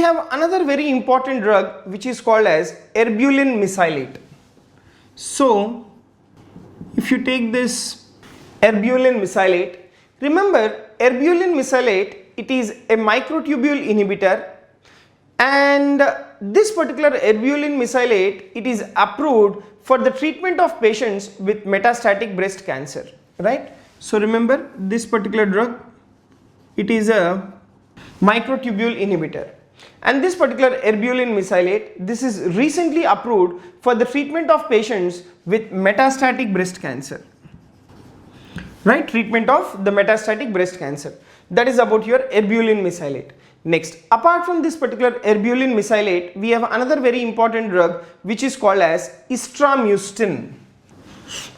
have another very important drug which is called as Erbulin Mesylate. So if you take this Erbulin Mesylate, remember Erbulin Mesylate, it is a microtubule inhibitor, and this particular Erbulin Mesylate, it is approved for the treatment of patients with metastatic breast cancer, right? So remember this particular drug, it is a microtubule inhibitor, and this particular Erbulin Mesylate, this is recently approved for the treatment of patients with metastatic breast cancer, right? Treatment of the metastatic breast cancer. That is about your Erbulin Mesylate. Next, apart from this particular Erbulin Mesylate, we have another very important drug which is called as Estramustine,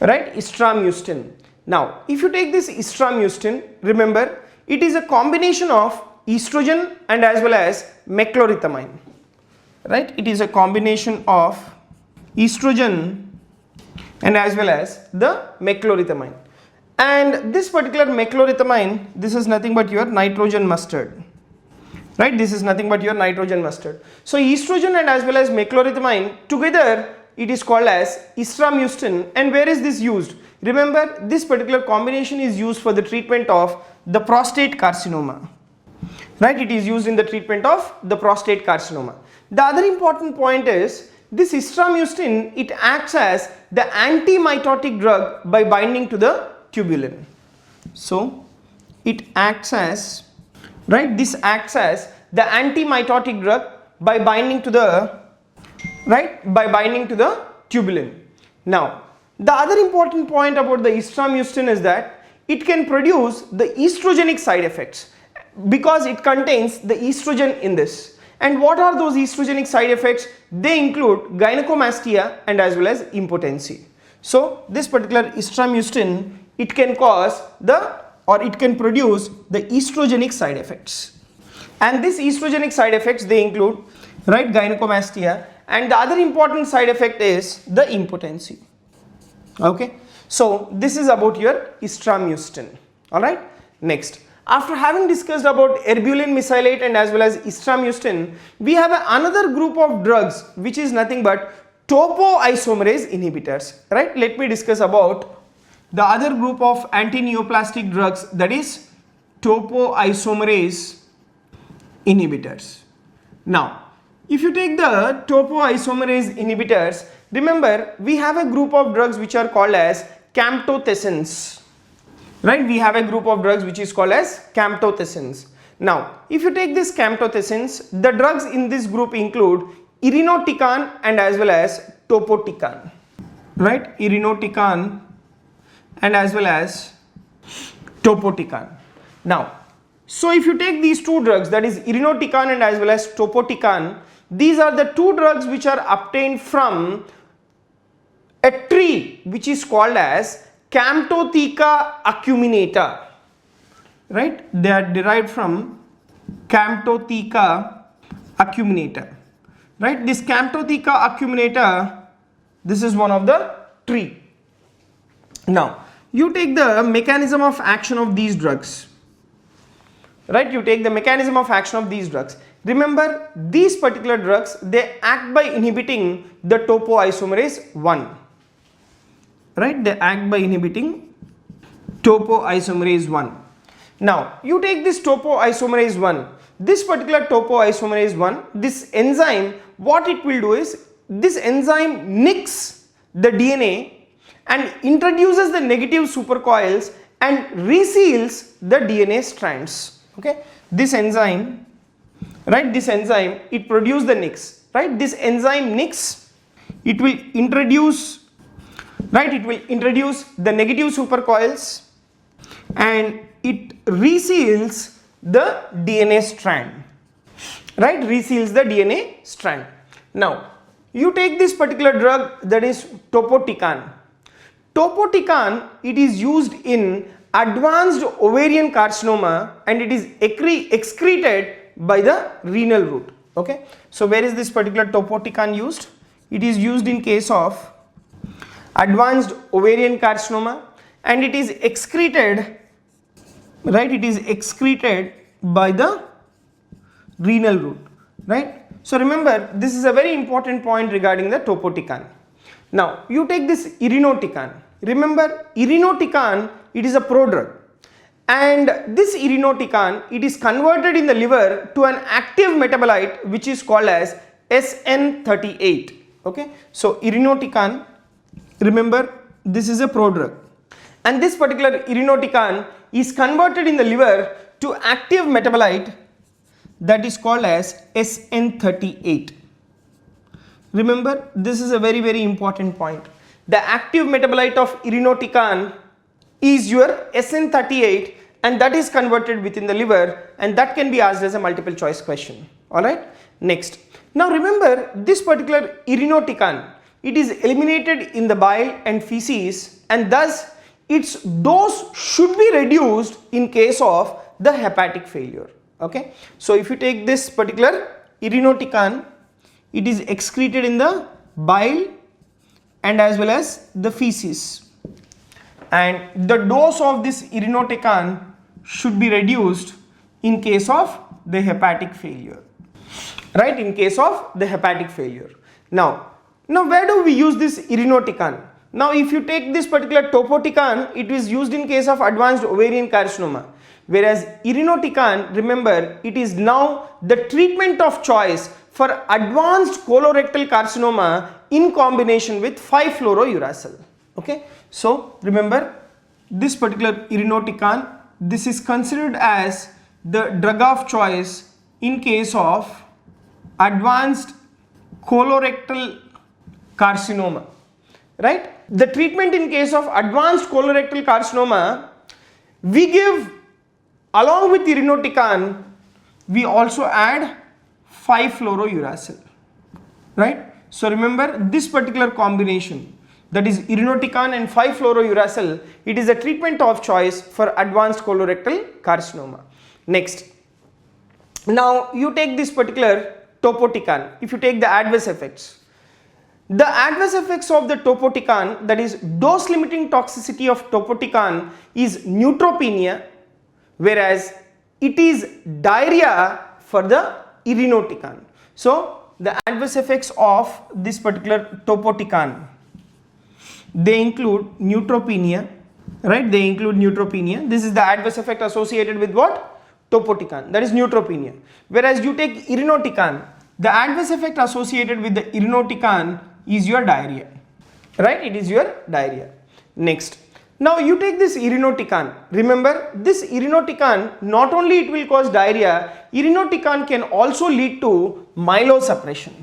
right? Estramustine. Now if you take this Estramustine, remember it is a combination of estrogen and as well as meclorithamine, right? It is a combination of estrogen and as well as the meclorithamine, and this particular meclorithamine, this is nothing but your nitrogen mustard, right? This is nothing but your nitrogen mustard. So estrogen and as well as meclorithamine together, it is called as Estramustine. And where is this used? Remember this particular combination is used for the treatment of the prostate carcinoma, right? It is used in the treatment of the prostate carcinoma. The other important point is this Estramustine, it acts as the anti-mitotic drug by binding to the tubulin. So it acts as, right, this acts as the anti-mitotic drug by binding to the, right, by binding to the tubulin. Now the other important point about the Estramustine is that it can produce the estrogenic side effects because it contains the estrogen in this. And what are those estrogenic side effects? They include gynecomastia and as well as impotency. So this particular Estramustine, it can cause the, or it can produce the estrogenic side effects, and this estrogenic side effects, they include, right, gynecomastia, and the other important side effect is the impotency. Okay, so this is about your Estramustine. All right, next, after having discussed about Erbulin Mesylate and as well as Estramustine, we have another group of drugs which is nothing but topoisomerase inhibitors, right? Let me discuss about the other group of anti-neoplastic drugs, that is topoisomerase inhibitors. Now if you take the topoisomerase inhibitors, remember we have a group of drugs which are called as camptothecins, right? We have a group of drugs which is called as camptothecins. Now if you take this camptothecins, the drugs in this group include irinotecan and as well as topotecan, right? Irinotecan and as well as topotecan. Now so if you take these two drugs, that is irinotecan and as well as topotecan, these are the two drugs which are obtained from a tree which is called as Camptotheca acuminata, right? They are derived from Camptotheca acuminata, right? This Camptotheca acuminata, this is one of the tree. Now you take the mechanism of action of these drugs, right? You take the mechanism of action of these drugs. Remember these particular drugs, they act by inhibiting the topoisomerase 1, right? They act by inhibiting topoisomerase 1. Now you take this topoisomerase 1, this particular topoisomerase 1, this enzyme, what it will do is this enzyme nicks the DNA and introduces the negative supercoils and reseals the DNA strands. Okay, this enzyme, right, this enzyme, it produces the nicks, right? This enzyme nicks, it will introduce, right, it will introduce the negative supercoils and it reseals the DNA strand, right? Reseals the DNA strand. Now you take this particular drug, that is topotecan. Topotecan, it is used in advanced ovarian carcinoma and it is excreted by the renal route. Okay, so where is this particular topotecan used? It is used in case of advanced ovarian carcinoma and it is excreted, right? It is excreted by the renal route, right? So remember, this is a very important point regarding the topotecan. Now you take this irinotecan. Remember, irinotecan, it is a prodrug, and this irinotecan, it is converted in the liver to an active metabolite which is called as SN38. Okay, so irinotecan, remember, this is a prodrug, and this particular irinotecan is converted in the liver to active metabolite that is called as SN38. Remember, this is a very important point. The active metabolite of irinotecan is your SN38, and that is converted within the liver, and that can be asked as a multiple choice question. Alright, next. Now remember, this particular irinotecan, it is eliminated in the bile and feces, and thus its dose should be reduced in case of the hepatic failure. Okay, so if you take this particular irinotecan, it is excreted in the bile and as well as the feces, and the dose of this irinotecan should be reduced in case of the hepatic failure, right? In case of the hepatic failure. Now where do we use this irinotecan? Now if you take this particular topotecan, it is used in case of advanced ovarian carcinoma, whereas irinotecan, remember, it is now the treatment of choice for advanced colorectal carcinoma in combination with 5-fluorouracil. Okay, so remember, this particular irinotecan, this is considered as the drug of choice in case of advanced colorectal carcinoma, right? The treatment in case of advanced colorectal carcinoma, we give, along with irinotecan, we also add 5-fluorouracil, right? So remember, this particular combination, that is irinotecan and 5-fluorouracil, it is a treatment of choice for advanced colorectal carcinoma. Next, now you take this particular topotecan. If you take the adverse effects, the adverse effects of the topotecan, that is dose limiting toxicity of topotecan, is neutropenia, whereas it is diarrhea for the irinotecan. So the adverse effects of this particular topotecan, they include neutropenia, right? They include neutropenia. This is the adverse effect associated with what? Topotecan, that is neutropenia. Whereas you take irinotecan, the adverse effect associated with the irinotecan is your diarrhea, right? It is your diarrhea. Next, now you take this irinotecan. Remember, this irinotecan, not only it will cause diarrhea, irinotecan can also lead to myelosuppression,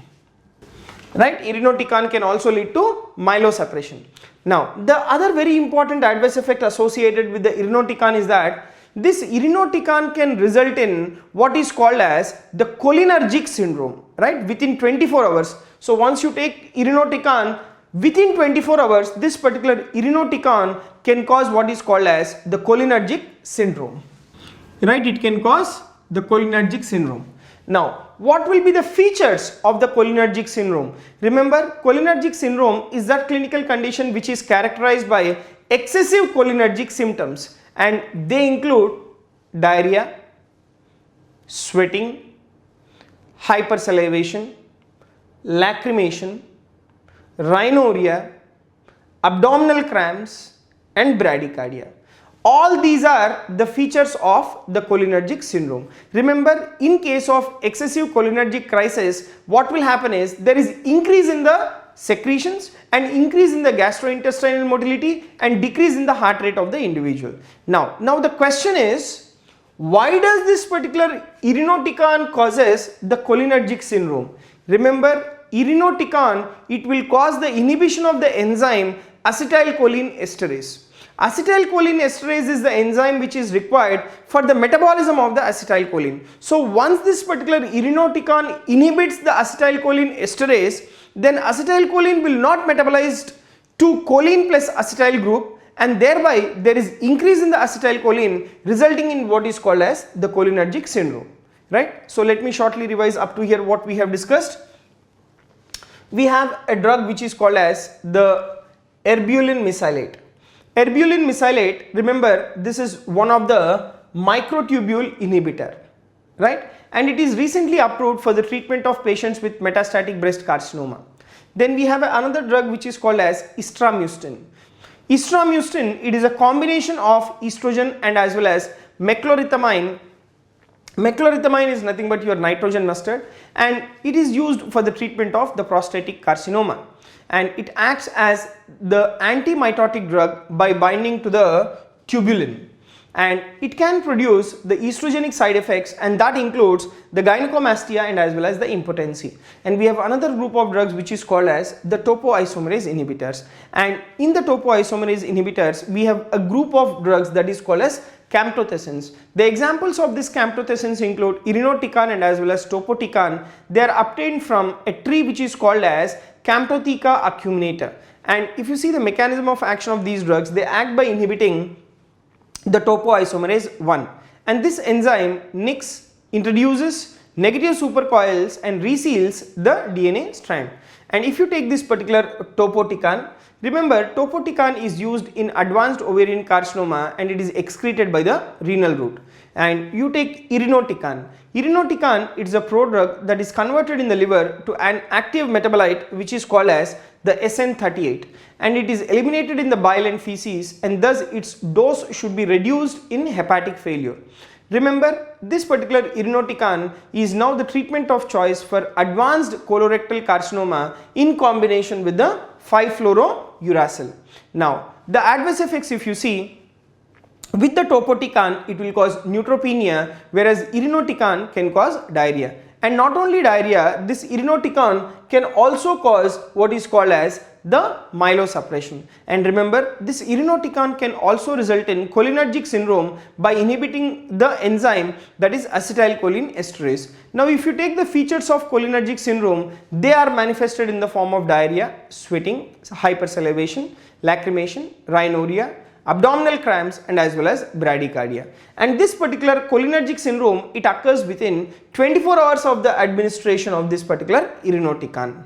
right? Irinotecan can also lead to myelosuppression. Now the other very important adverse effect associated with the irinotecan is that this irinotecan can result in what is called as the cholinergic syndrome, right? Within 24 hours. So once you take irinotecan, within 24 hours, this particular irinotecan can cause what is called as the cholinergic syndrome, right? It can cause the cholinergic syndrome. Now, what will be the features of the cholinergic syndrome? Remember, cholinergic syndrome is that clinical condition which is characterized by excessive cholinergic symptoms, and they include diarrhea, sweating, hypersalivation, lacrimation, rhinorrhea, abdominal cramps, and bradycardia. All these are the features of the cholinergic syndrome. Remember, in case of excessive cholinergic crisis, what will happen is there is increase in the secretions and increase in the gastrointestinal motility and decrease in the heart rate of the individual. Now the question is, why does this particular irinotecan causes the cholinergic syndrome? Remember, irinotecan, it will cause the inhibition of the enzyme acetylcholine esterase. Acetylcholine esterase is the enzyme which is required for the metabolism of the acetylcholine. So once this particular irinotecan inhibits the acetylcholine esterase, then acetylcholine will not metabolize to choline plus acetyl group, and thereby there is increase in the acetylcholine, resulting in what is called as the cholinergic syndrome, right? So let me shortly revise up to here what we have discussed. We have a drug which is called as the Erbulin Mesylate. Erbulin Mesylate, remember, this is one of the microtubule inhibitor, right? And it is recently approved for the treatment of patients with metastatic breast carcinoma. Then we have another drug which is called as estramustine. Estramustine, it is a combination of estrogen and as well as meclorithamine. Meclorithamine is nothing but your nitrogen mustard, and it is used for the treatment of the prostatic carcinoma, and it acts as the anti-mitotic drug by binding to the tubulin, and it can produce the estrogenic side effects, and that includes the gynecomastia and as well as the impotency. And we have another group of drugs which is called as the topoisomerase inhibitors, and in the topoisomerase inhibitors we have a group of drugs that is called as camptothecins. The examples of these camptothecins include irinotecan and as well as topotecan. They are obtained from a tree which is called as Camptotheca acuminata, and if you see the mechanism of action of these drugs, they act by inhibiting the topoisomerase 1, and this enzyme 𝐒𝐻 introduces negative supercoils and reseals the DNA strand. And if you take this particular topotecan, remember topotecan is used in advanced ovarian carcinoma and it is excreted by the renal route. And you take irinotecan. Irinotecan, it is a prodrug that is converted in the liver to an active metabolite which is called as the SN38, and it is eliminated in the bile and feces, and thus its dose should be reduced in hepatic failure. Remember, this particular irinotecan is now the treatment of choice for advanced colorectal carcinoma in combination with the 5-fluorouracil. Now, the adverse effects, if you see, with the topotecan it will cause neutropenia, whereas irinotecan can cause diarrhea. And not only diarrhea, this irinotecan can also cause what is called as the myelosuppression. And remember, this irinotecan can also result in cholinergic syndrome by inhibiting the enzyme that is acetylcholine esterase. Now, if you take the features of cholinergic syndrome, they are manifested in the form of diarrhea, sweating, hypersalivation, lacrimation, rhinorrhea, abdominal cramps and as well as bradycardia. And this particular cholinergic syndrome, it occurs within 24 hours of the administration of this particular irinotecan.